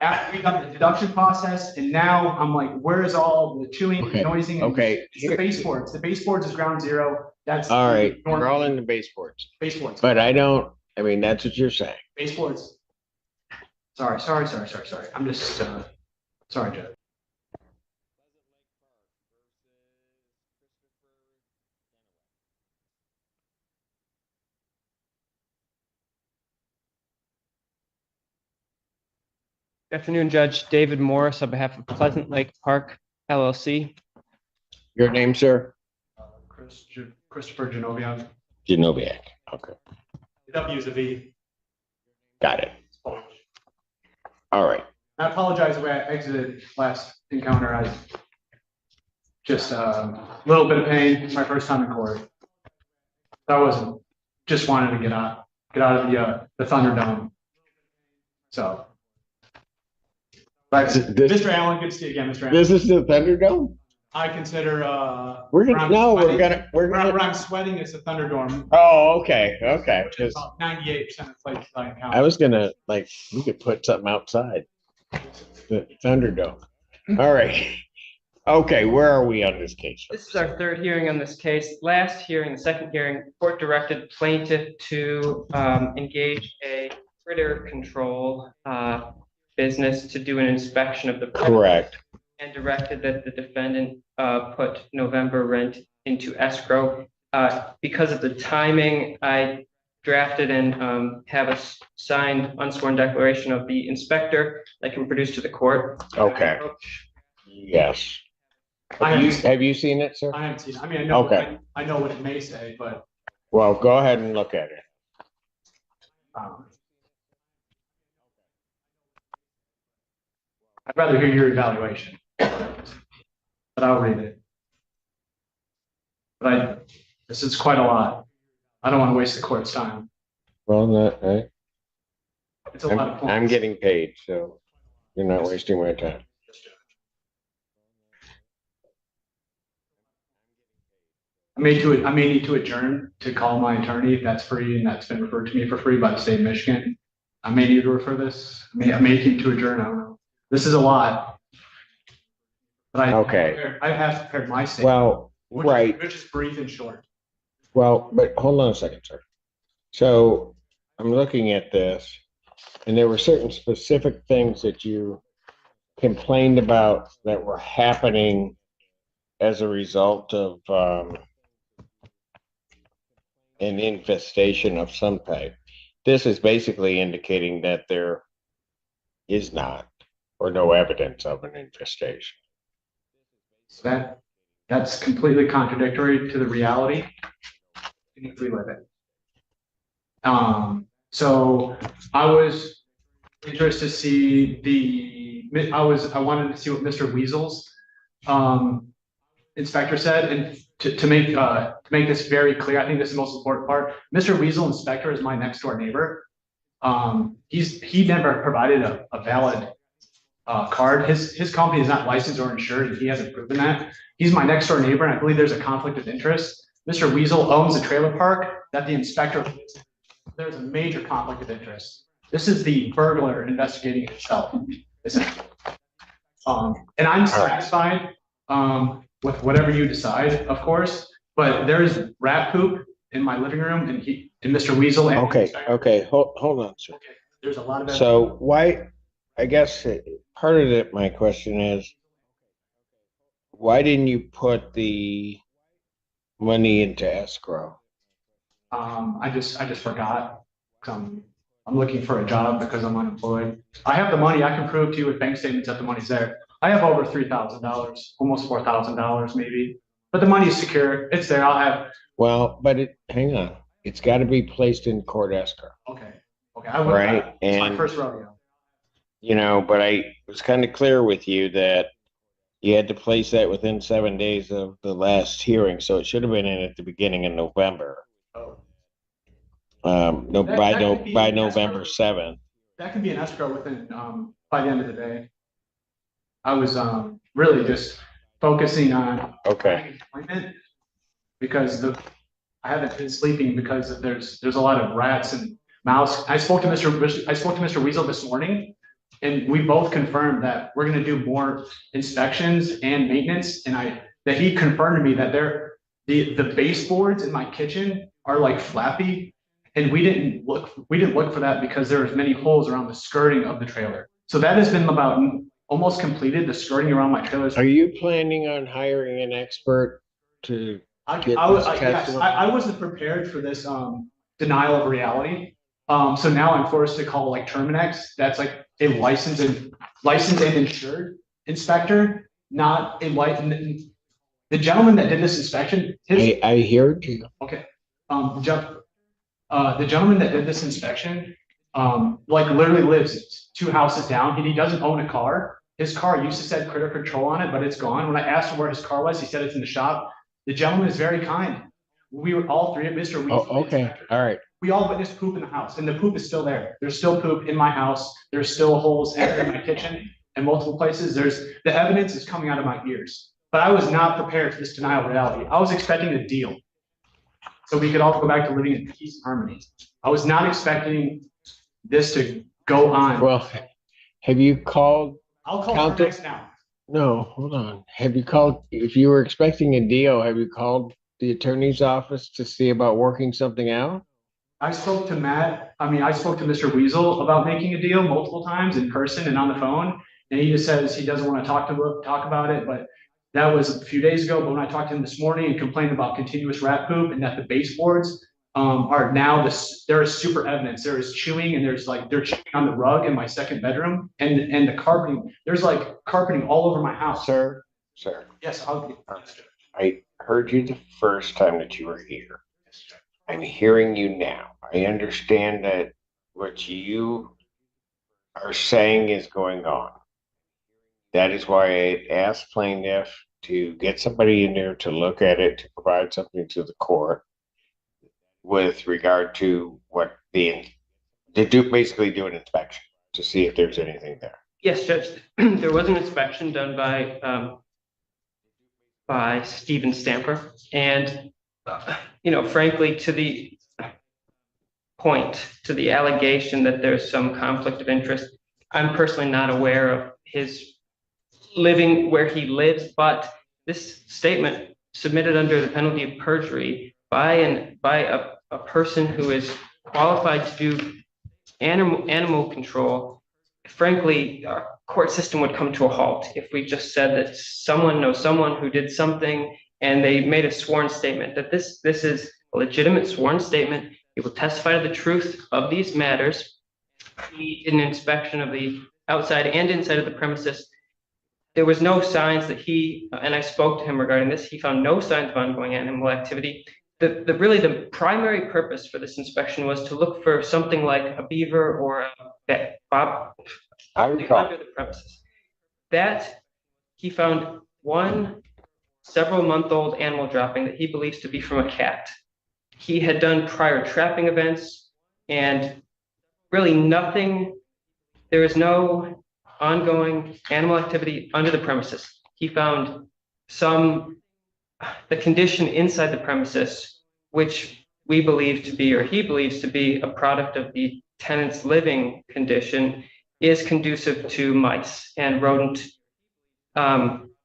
after we got the deduction process, and now I'm like, where is all the chewing, Okay, noising? okay. It's the baseboards. The baseboards is ground zero. That's All right, normal. we're all in the baseboards, Baseboards. but I mean, that's what you're saying. Baseboards. Sorry. I'm just, sorry, Joe. Good afternoon, Judge David Morris on behalf of Pleasant Lake Park LLC. Your name, sir? Christopher Genovian. Genoviak. Okay, The W is a V. got it. All right. I apologize the way I exited last encounter. I just a little bit of pain. My first time in court. I wasn't just wanted to get out of the Thunderdome. So, but Mr. Allen, good to see you again, Mr. Allen. This is the Thunderdome? I consider We're gonna where I'm sweating is the Thunderdome. Oh, okay. About 98% of places I encounter. I was gonna we could put something outside the Thunderdome. All right. Okay, where are we on this case? This is our third hearing on this case. Last hearing, the second hearing, court directed plaintiff to engage a critter control business to do an inspection of the premises. Correct. And directed that the defendant put November rent into escrow. Because of the timing, I drafted and have a signed unsworn declaration of the inspector that can produce to the court. Okay. Yes. Have you seen it, sir? I haven't seen it. I mean, I know, okay. I know what it may say, but. Well, go ahead and look at it. I'd rather hear your evaluation, but I'll read it. But this is quite a lot. I don't want to waste the court's time. Well, not right. It's a lot of points. I'm getting paid, so you're not wasting my time. I may need to adjourn to call my attorney if that's free and that's been referred to me for free by the state of Michigan. I may need to refer this. I may need to adjourn. I don't know. This is a lot. But I have prepared my statement. Well, which is brief and short. Well, but hold on a second, sir. So I'm looking at this, and there were certain specific things that you complained about that were happening as a result of an infestation of some type. This is basically indicating that there is not or no evidence of an infestation. So that's completely contradictory to the reality. If we live it. So I was interested to see I wanted to see what Mr. Weasel's inspector said, and to make this very clear, I think this is the most important part. Mr. Weasel inspector is my next door neighbor. He never provided a valid card. His company is not licensed or insured, and he hasn't proven that. He's my next door neighbor, and I believe there's a conflict of interest. Mr. Weasel owns a trailer park that the inspector lives in. There's a major conflict of interest. This is the burglar investigating himself. And I'm satisfied with whatever you decide, of course, but there's rat poop in my living room, and Mr. Weasel. And okay, hold on, sir. Okay. There's a lot of. So why? I guess part of it. My question is, why didn't you put the money into escrow? I just forgot. I'm looking for a job because I'm unemployed. I have the money. I can prove to you with bank statements that the money's there. I have over $3,000, almost $4,000 maybe, but the money is secure. It's there. I'll have. Well, but hang on. It's got to be placed in court escrow. Okay. I will. Right. It's my first rodeo. But I was kind of clear with you that you had to place that within 7 days of the last hearing, so it should have been in at the beginning of November. Oh. By November 7th. That can be an escrow within by the end of the day. I was really just focusing on employment because I haven't been sleeping because there's a lot of rats and mouse. I spoke to Mr. Weasel this morning. And we both confirmed that we're gonna do more inspections and maintenance, and that he confirmed to me that the baseboards in my kitchen are like flappy. And we didn't look for that because there was many holes around the skirting of the trailer. So that has been about almost completed, the skirting around my trailers. Are you planning on hiring an expert to get this Yes, tested? I wasn't prepared for this denial of reality. So now I'm forced to call like Terminex. That's like a licensed and insured inspector, not a licensed. The gentleman that did this inspection, I hear you. okay. The gentleman that did this inspection, like literally lives 2 houses down, and he doesn't own a car. His car used to say critter control on it, but it's gone. When I asked him where his car was, he said it's in the shop. The gentleman is very kind. We were all three of Mr. Weasley. Oh, okay, all right. We all witnessed poop in the house, and the poop is still there. There's still poop in my house. There's still holes in my kitchen and multiple places. The evidence is coming out of my ears. But I was not prepared for this denial of reality. I was expecting a deal, so we could all go back to living in peace and harmony. I was not expecting this to go on. Well, have you called? I'll call Counter- Terminex now. No, hold on. Have you called, if you were expecting a deal, have you called the attorney's office to see about working something out? I spoke to Mr. Weasel about making a deal multiple times in person and on the phone. And he just says he doesn't want to talk about it, but that was a few days ago. But when I talked to him this morning and complained about continuous rat poop and that the baseboards are now there is super evidence. There is chewing, and they're chewing on the rug in my second bedroom, and the carpeting. There's like carpeting all over my house. Sir, Yes, I heard you the first time that you were here. I'm hearing you now. I understand that what you are saying is going on. That is why I asked plaintiff to get somebody in there to look at it, to provide something to the court with regard to what basically do an inspection to see if there's anything there. Yes, Judge, there was an inspection done by Stephen Stamper, and frankly, to the point, to the allegation that there's some conflict of interest, I'm personally not aware of his living where he lives, but this statement submitted under the penalty of perjury by a person who is qualified to do animal control, frankly, our court system would come to a halt if we just said that someone knows someone who did something and they made a sworn statement, that this is a legitimate sworn statement. He will testify to the truth of these matters. He did an inspection of the outside and inside of the premises. There was no signs that and I spoke to him regarding this, he found no signs of ongoing animal activity. The primary purpose for this inspection was to look for something like a beaver or a bob under the premises. That he found one several-month-old animal dropping that he believes to be from a cat. He had done prior trapping events, and really nothing. There is no ongoing animal activity under the premises. He found the condition inside the premises, which we believe to be, or he believes to be, a product of the tenant's living condition, is conducive to mice and rodent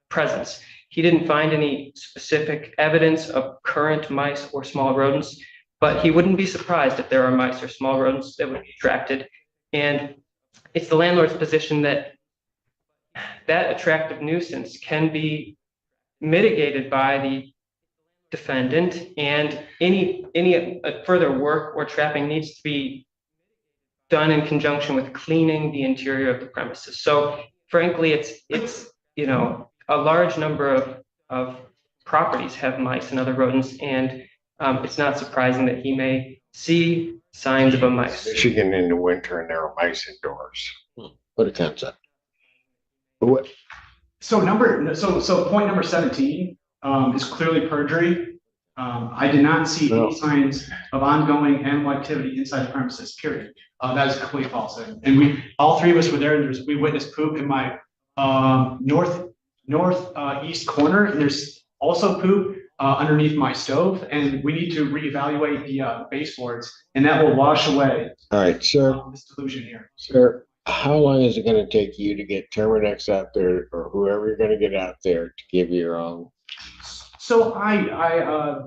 presence. He didn't find any specific evidence of current mice or small rodents, but he wouldn't be surprised if there are mice or small rodents that would be attracted. And it's the landlord's position that attractive nuisance can be mitigated by the defendant, and any further work or trapping needs to be done in conjunction with cleaning the interior of the premises. So frankly, it's a large number of properties have mice and other rodents, and it's not surprising that he may see signs of a mice. Michigan in the winter and there are mice indoors. What a concept. What? So point number 17 is clearly perjury. I did not see any signs of ongoing animal activity inside the premises, period. That is completely false. And all three of us were there, and we witnessed poop in my northeast corner, and there's also poop underneath my stove, and we need to reevaluate the baseboards, and that will wash away All right, sir. this delusion here. Sir, how long is it gonna take you to get Terminex out there or whoever you're gonna get out there to give your own? So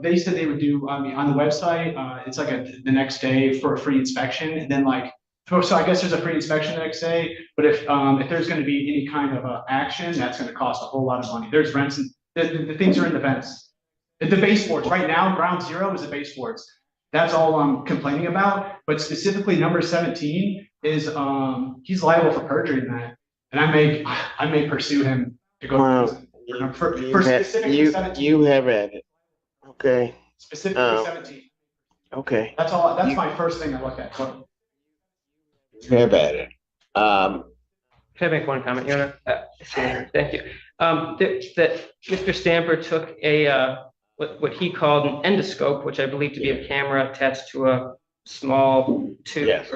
they said they would do, I mean, on the website, it's like the next day for a free inspection, and then like, so I guess there's a free inspection the next day, but if there's gonna be any kind of, action, that's gonna cost a whole lot of money. There's rents and the things are in the vents. The baseboards, right now, ground zero is the baseboards. That's all I'm complaining about, but specifically number 17 is, he's liable for perjury in that. And I may pursue him to go to Well, prison. you, For you have, specifically 17. you have at it. Okay, Specifically 17. okay, That's my first thing I look at. So, you have at it. Can I make one comment, Your Honor? Thank you. That Mr. Stamper took what he called an endoscope, which I believe to be a camera attached to a small tube. Yes.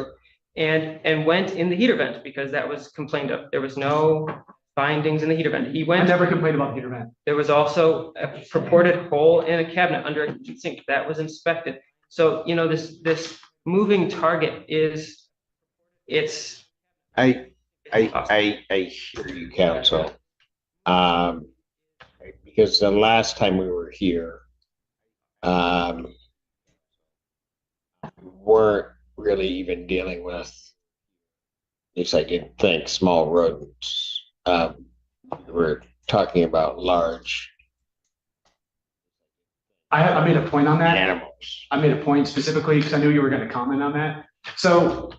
And went in the heater vent because that was complained of. There was no findings in the heater vent. He I went. never complained about the heater vent. There was also a purported hole in a cabinet under a heat sink that was inspected. So, this moving target it's. I hear you, counsel. Because the last time we were here, we weren't really even dealing with, at least I didn't think, small rodents. We were talking about large I made a point on that. animals. I made a point specifically because I knew you were going to comment on that. So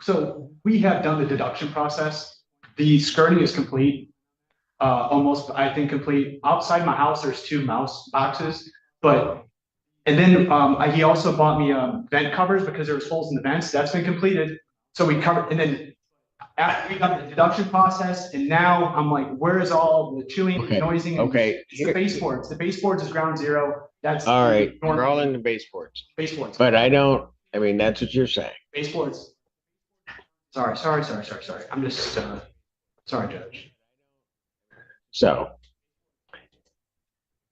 so we have done the deduction process. The skirting is complete, almost, I think, complete. Outside my house, there's 2 mouse boxes, and then he also bought me vent covers because there was holes in the vents. That's been completed. So we covered, and then after we got the deduction process, and now I'm like, where is all the chewing, Okay, noising? okay. It's the baseboards. The baseboards is ground zero. That's All right, we're all in the baseboards, baseboards. but I mean, that's what you're saying. Baseboards. Sorry. I'm just, sorry, Judge. So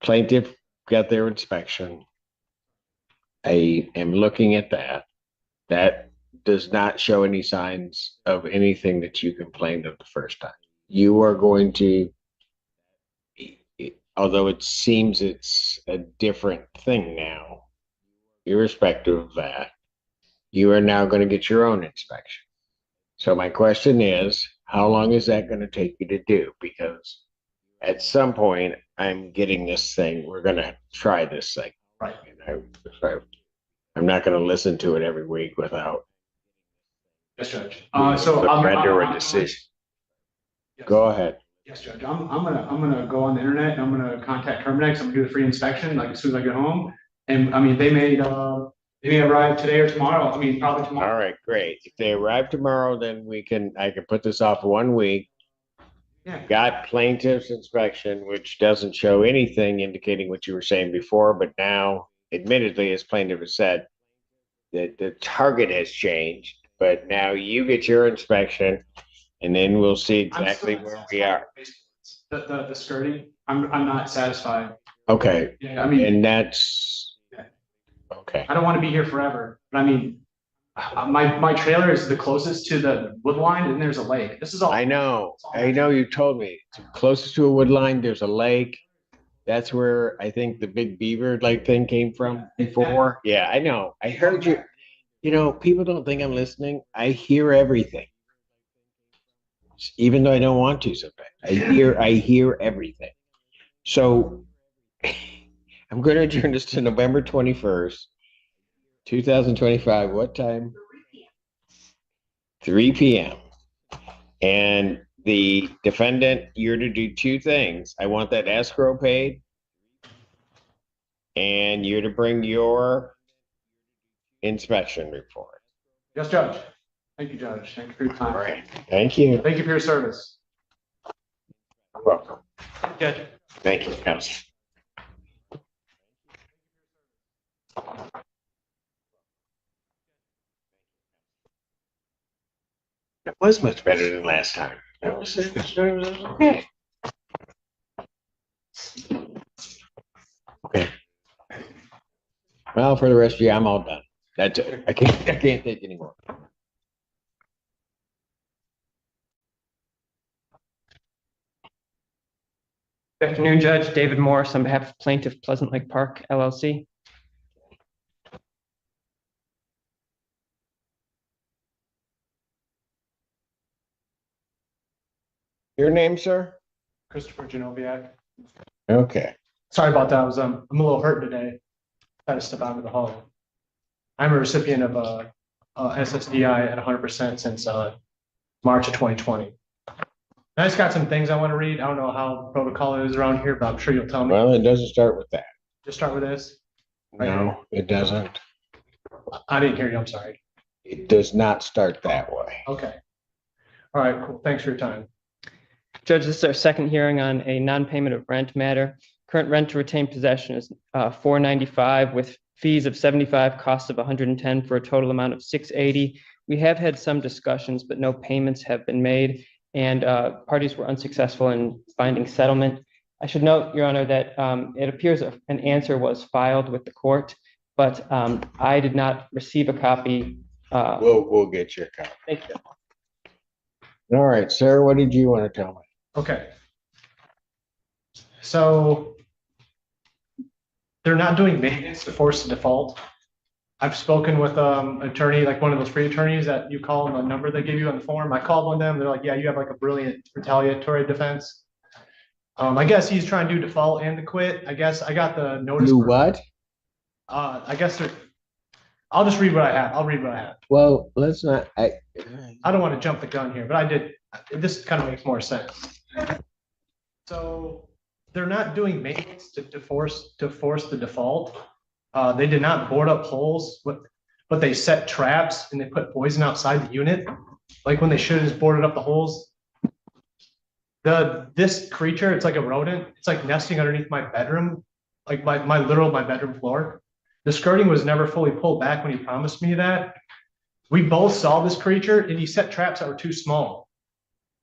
plaintiff got their inspection. I am looking at that. That does not show any signs of anything that you complained of the first time. You are going to, although it seems it's a different thing now, irrespective of that, you are now going to get your own inspection. So my question is, how long is that going to take you to do? Because at some point, I'm getting this thing. We're going to try this thing. Right. I'm not going to listen to it every week without. Yes, Judge. Render a decision. Yes. Go ahead. Yes, Judge. I'm gonna go on the internet and I'm gonna contact Terminex. I'm gonna do the free inspection like as soon as I get home. And I mean, they may arrive today or tomorrow. I mean, probably tomorrow. All right, great. If they arrive tomorrow, then I can put this off 1 week. Yeah. Got plaintiff's inspection, which doesn't show anything indicating what you were saying before, but now, admittedly, as plaintiff has said, that the target has changed, but now you get your inspection, and then we'll see exactly where we are. The skirting, I'm not satisfied. Okay, Yeah, I mean, and that's, okay. I don't want to be here forever, but I mean, my trailer is the closest to the wood line and there's a lake. This is all. I know you told me. It's closest to a wood line, there's a lake. That's where I think the big beaver like thing came from before. Yeah, I know. I heard you. People don't think I'm listening. I hear everything. Even though I don't want to sometimes. I hear everything. So I'm going to adjourn this to November 21st, 2025. What time? 3 p.m. And the defendant, you're to do 2 things. I want that escrow paid. And you're to bring your inspection report. Yes, Judge. Thank you, Judge. Thank you for your time. All right. Thank you. Thank you for your service. You're welcome. Judge. Thank you, counsel. That was much better than last time. That was okay. Okay. Well, for the rest of you, I'm all done. That's it. I can't take anymore. Good afternoon, Judge. David Morris on behalf of Plaintiff Pleasant Lake Park LLC. Your name, sir? Christopher Genoviak. Okay. Sorry about that. I'm a little hurt today. Had to step out of the hall. I'm a recipient of SSDI at 100% since March of 2020. I just got some things I want to read. I don't know how protocol is around here, but I'm sure you'll tell me. Well, it doesn't start with that. Just start with this. No, it doesn't. I didn't hear you. I'm sorry. It does not start that way. Okay. All right. Cool. Thanks for your time. Judge, this is our second hearing on a non-payment of rent matter. Current rent to retain possession is $495 with fees of $75, costs of $110 for a total amount of $680. We have had some discussions, but no payments have been made, and parties were unsuccessful in finding settlement. I should note, Your Honor, that it appears an answer was filed with the court, but I did not receive a copy. We'll get you a copy. Thank you. All right, sir, what did you want to tell me? Okay. So they're not doing maintenance to force the default. I've spoken with an attorney, like one of those free attorneys that you call on the number they give you on the form. I called one of them. They're like, yeah, you have like a brilliant retaliatory defense. I guess he's trying to do default and to quit. I guess I got the notice. Do what? I guess I'll just read what I have. I'll read what I have. Well, let's not. I don't want to jump the gun here, but I did. This kind of makes more sense. So they're not doing maintenance to force the default. They did not board up holes, but they set traps and they put poison outside the unit, like when they should have just boarded up the holes. This creature, it's like a rodent. It's like nesting underneath my bedroom, like my bedroom floor. The skirting was never fully pulled back when he promised me that. We both saw this creature and he set traps that were too small.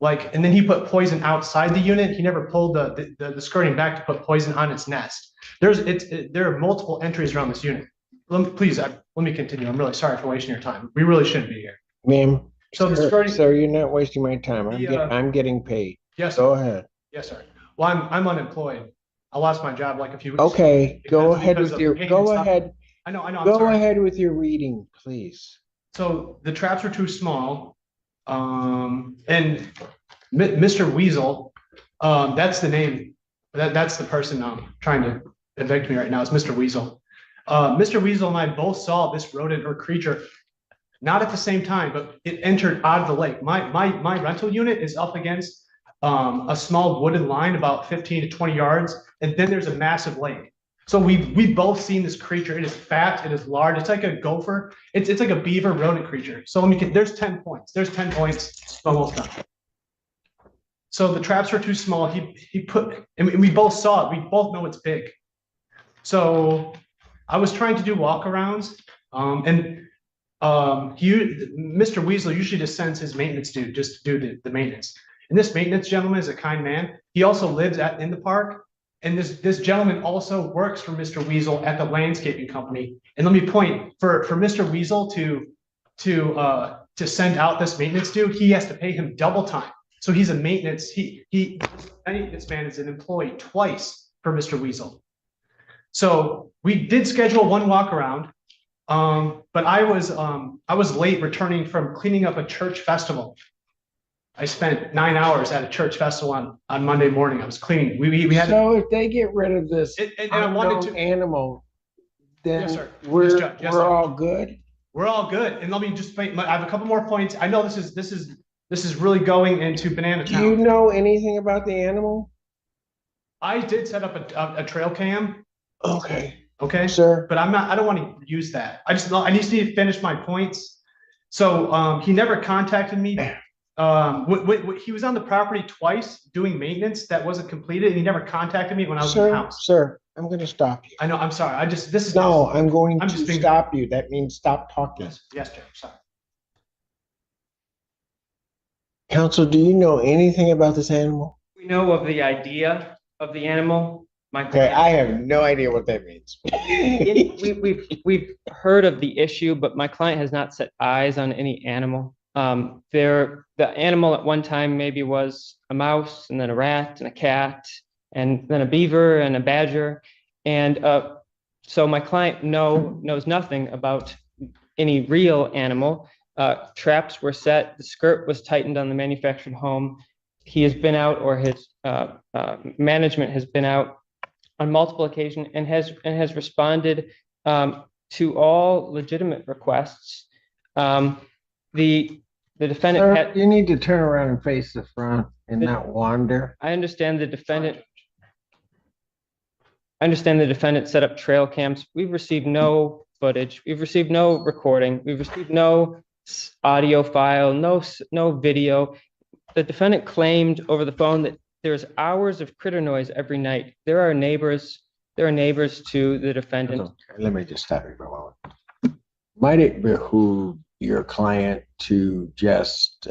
Like, and then he put poison outside the unit. He never pulled the skirting back to put poison on its nest. There are multiple entries around this unit. Please, let me continue. I'm really sorry for wasting your time. We really shouldn't be here. Ma'am, So the skirting. sir, you're not wasting my time. I'm getting paid. Yes, Go sir. ahead. Yes, sir. Well, I'm unemployed. I lost my job like a few weeks ago. Okay, go because ahead of with your, pain and go stuff. ahead, I know, I'm go sorry. ahead with your reading, please. So the traps were too small. And Mr. Weasel, that's the name. That's the person trying to evict me right now. It's Mr. Weasel. Mr. Weasel and I both saw this rodent or creature, not at the same time, but it entered out of the lake. My rental unit is up against a small wooden line about 15 to 20 yards, and then there's a massive lake. So we both seen this creature. It is fat, it is large, it's like a gopher, it's like a beaver rodent creature. So there's 10 points. There's 10 points, almost done. So the traps were too small. He put, and we both saw it, we both know it's big. So I was trying to do walkarounds, and Mr. Weasel usually just sends his maintenance dude just to do the maintenance. And this maintenance gentleman is a kind man. He also lives in the park. And this gentleman also works for Mr. Weasel at the landscaping company. And let me point, for Mr. Weasel to send out this maintenance dude, he has to pay him double time. So he's a maintenance, this man is an employee twice for Mr. Weasel. So we did schedule one walk around, but I was late returning from cleaning up a church festival. I spent 9 hours at a church festival on Monday morning. I was cleaning. We had. So if they get rid of this and I wanted to animal, then yes, sir. we're Yes, sir. all good. We're all good. And let me just I have a couple more points. I know this is really going into banana town. Do you know anything about the animal? I did set up a trail cam. Okay. Okay, Sir. but I don't want to use that. I need to finish my points. So he never contacted me. He was on the property twice doing maintenance that wasn't completed, and he never contacted me when I was in the house. Sir, I'm going to stop you. I know. I'm sorry. I'm going just to being- stop you. That means stop talking. Yes, Jim. Sorry. Counsel, do you know anything about this animal? We know of the idea of the animal. Okay, I have no idea what that means. We've heard of the issue, but my client has not set eyes on any animal. The animal at one time maybe was a mouse and then a rat and a cat. and then a beaver and a badger. And so my client knows nothing about any real animal. Traps were set, the skirt was tightened on the manufactured home. He has been out, or his management has been out on multiple occasions and has responded to all legitimate requests. The defendant Sir, had, you need to turn around and face the front and not wander. I understand the defendant set up trail cams. We've received no footage. We've received no recording. We've received no audio file, no video. The defendant claimed over the phone that there's hours of critter noise every night. There are neighbors to the defendant. Let me just stop you for a moment. Might it behoove your client to just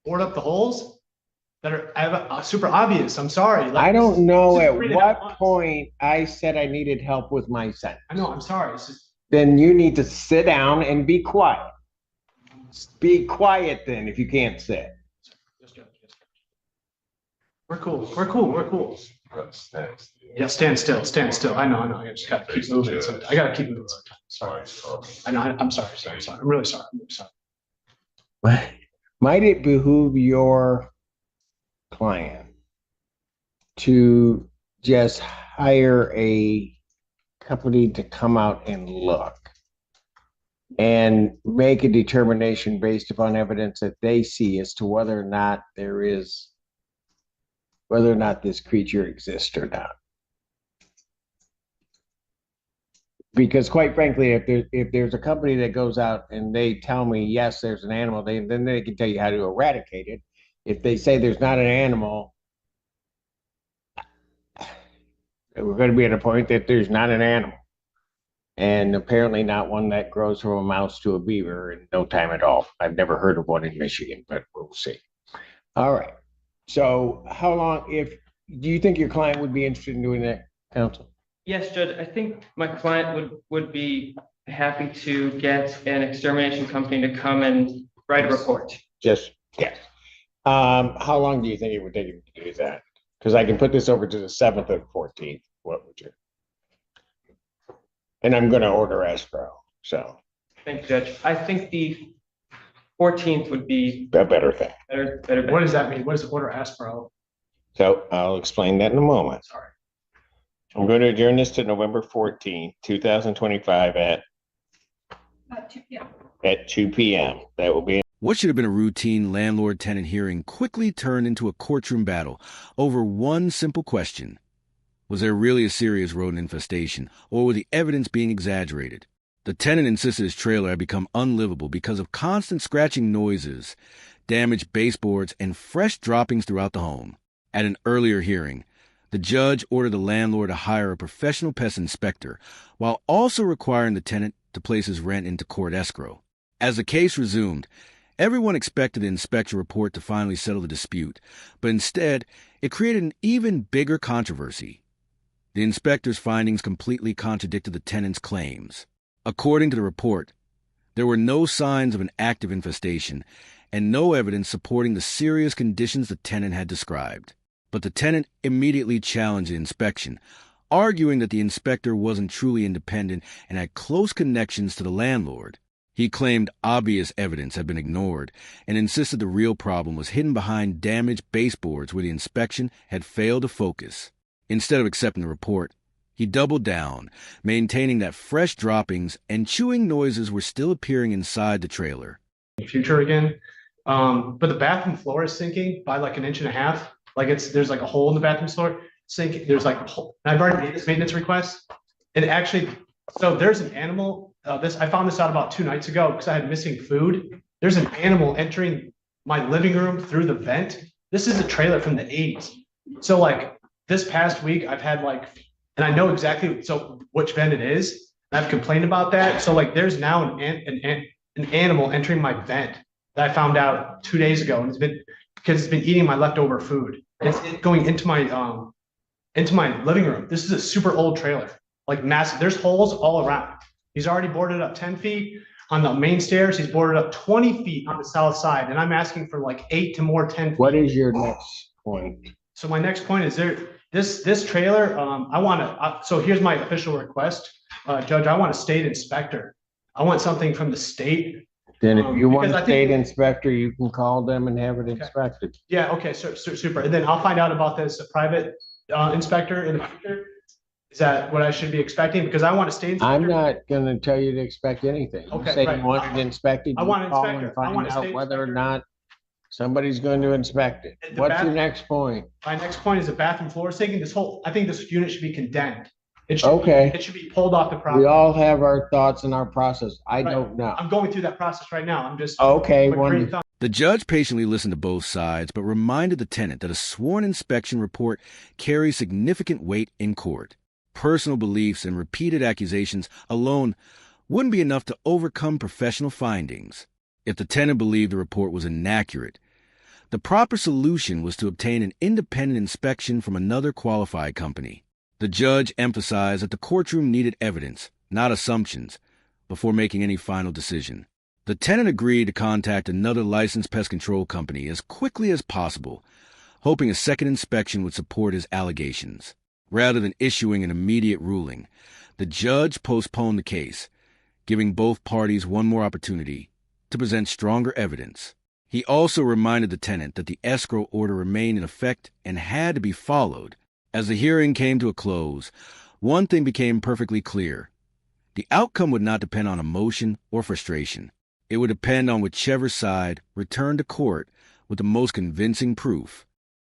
Board up the holes that are super obvious. I'm sorry. Like, I don't know just at read it what out once. point I said I needed help with my sentence. I know, I'm sorry. It's just, Then you need to sit down and be quiet. Be quiet then if you can't sit. we're cool. We're cool. We're cool. Yeah, stand still. I know. I just gotta keep moving. I gotta keep moving sometimes. Sorry. I know. I'm sorry. I'm really sorry. Might it behoove your client to just hire a company to come out and look and make a determination based upon evidence that they see as to whether or not this creature exists or not? Because quite frankly, if there's a company that goes out and they tell me, yes, there's an animal, then they can tell you how to eradicate it. If they say there's not an animal, we're going to be at a point that there's not an animal. And apparently not one that grows from a mouse to a beaver in no time at all. I've never heard of one in Michigan, but we'll see. All right. So how long, do you think your client would be interested in doing that, counsel? Yes, Judge. I think my client would be happy to get an extermination company to come and write a report. Yes. How long do you think it would take him to do that? Because I can put this over to the 7th and 14th. What would you? And I'm going to order escrow. So. Thank you, Judge. I think the 14th would be a better thing. Better. What does that mean? What does order escrow? So I'll explain that in a moment. Sorry. I'm going to adjourn this to November 14th, 2025 at 2 p.m. At 2 p.m. That will be. What should have been a routine landlord-tenant hearing quickly turned into a courtroom battle over one simple question. Was there really a serious rodent infestation, or were the evidence being exaggerated? The tenant insisted his trailer had become unlivable because of constant scratching noises, damaged baseboards, and fresh droppings throughout the home. At an earlier hearing, the judge ordered the landlord to hire a professional pest inspector, while also requiring the tenant to place his rent into court escrow. As the case resumed, everyone expected the inspector report to finally settle the dispute, but instead, it created an even bigger controversy. The inspector's findings completely contradicted the tenant's claims. According to the report, there were no signs of an active infestation and no evidence supporting the serious conditions the tenant had described. But the tenant immediately challenged the inspection, arguing that the inspector wasn't truly independent and had close connections to the landlord. He claimed obvious evidence had been ignored and insisted the real problem was hidden behind damaged baseboards where the inspection had failed to focus. Instead of accepting the report, he doubled down, maintaining that fresh droppings and chewing noises were still appearing inside the trailer. Future again. But the bathroom floor is sinking by like 1.5 inches. Like there's like a hole in the bathroom floor sink. There's like a hole. I've already made this maintenance request. And actually, so there's an animal. I found this out about 2 nights ago because I had missing food. There's an animal entering my living room through the vent. This is a trailer from the 80s. So like this past week, I've had and I know exactly which vent it is. I've complained about that. So like there's now an animal entering my vent that I found out 2 days ago, and it's been eating my leftover food. It's going into my living room. This is a super old trailer, like massive. There's holes all around. He's already boarded up 10 feet. on the main stairs. He's boarded up 20 feet on the south side, and I'm asking for like 8 to more 10 feet. What is your next point? So my next point is this trailer, I want to, so here's my official request. Judge, I want a state inspector. I want something from the state. Then if you want because a I think- state inspector, you can call them and have it inspected. Yeah, okay, so super. And then I'll find out about this private inspector in the future. Is that what I should be expecting? Because I want a state inspector. I'm not gonna tell you to expect anything. You Okay, say right. you want it inspected. I you want an call inspector. and I want Find a out state whether or inspector. not somebody's going to inspect it. The What's bath- your next point? My next point is the bathroom floor sinking. I think this unit should be condemned. It should, Okay. it should be pulled off the We property. all have our thoughts and our process. I Right. don't know. I'm going through that process right now. I'm just. Okay, with great wonderful. thought. The judge patiently listened to both sides, but reminded the tenant that a sworn inspection report carries significant weight in court. Personal beliefs and repeated accusations alone wouldn't be enough to overcome professional findings. If the tenant believed the report was inaccurate, the proper solution was to obtain an independent inspection from another qualified company. The judge emphasized that the courtroom needed evidence, not assumptions, before making any final decision. The tenant agreed to contact another licensed pest control company as quickly as possible, hoping a second inspection would support his allegations. Rather than issuing an immediate ruling, the judge postponed the case, giving both parties one more opportunity to present stronger evidence. He also reminded the tenant that the escrow order remained in effect and had to be followed. As the hearing came to a close, one thing became perfectly clear. The outcome would not depend on emotion or frustration. It would depend on whichever side returned to court with the most convincing proof.